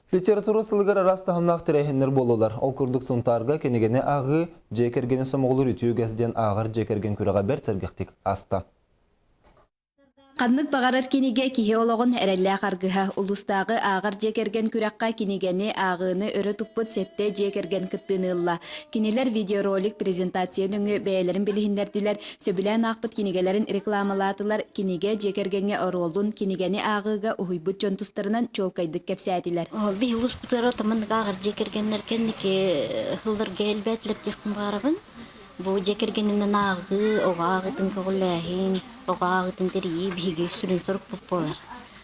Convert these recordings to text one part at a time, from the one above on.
Литература сылыгар араста хамнақ тірәйхендер болулар. Ол күрдік сұнтарға кенегені ағы жекергені самоғылыр үтіюгәзден ағыр жекерген күріға бәр сәргіқтік аста. Қаннық бағарар кенеге кихе олығын әрәлі қарғыға ұлыстағы ағыр жекерген күраққа кенегені ағыны өрі тұппыт сетте жекерген кіттінылла. Кенелер видеоролик презентация өңі бәйелерін білігіндерділер, сөбілән ақпыт кенегелерін рекламалатылар, кенеге жекергенге оролдun кенегені ағыға ұхойбыт жонтустарынан чолкайдық кәпсәділер. Би улус бұтары отамындық ағыр жекергенлер кеннеке хылдар гәлбәтлер текін барабын. Бу жекергенінен ағы, оғағытын көғіләхін, оғағытын тәрейі бігі сүрін сұрып бұппалар.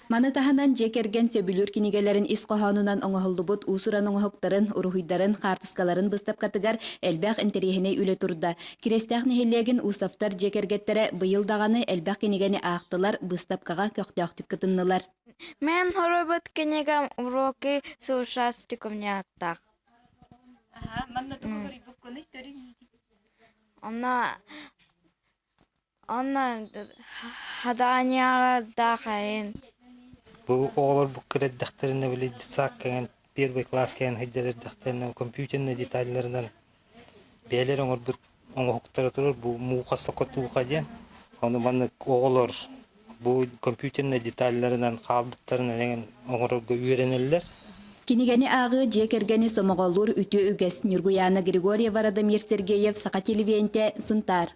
Маны таханан жекерген сөбілер кенегелерін ис қоханынан оңығылдыбыт усуран оңығықтарын, ұруғыдарын, қартыскаларын бұстап қатыгар әлбәқ інтерехіне үлі тұрда. Керестәқ нехелеген усафтар жекергеттері бұйылдағаны әлбәқ кенегені ақтылар, бұстапқаға көқтіқтік кытыннылар. Мен хоробот кенегам уроки с ужастиком не аттақ. Манна тұғыр бұққыны көрін. Она хаданяла дахайн. Бу оғылар бүккілет дәқтеріне білі дисақ кәген, первый класс кәген хеджерер дәқтеріне компьютеріне детайлерінен бәлер оңыр бұт оңықтары тұрыр, бұл мұға соқытуға ден. Оны баны оғылар бұл компьютеріне детайлерінен қабдықтарына оңырға үйренелер. Кенегені ағы жекергені сомоғолур үті үгес Нюргуяна Григорьева Радомир Сергеев Сақа телевенте Сунтар.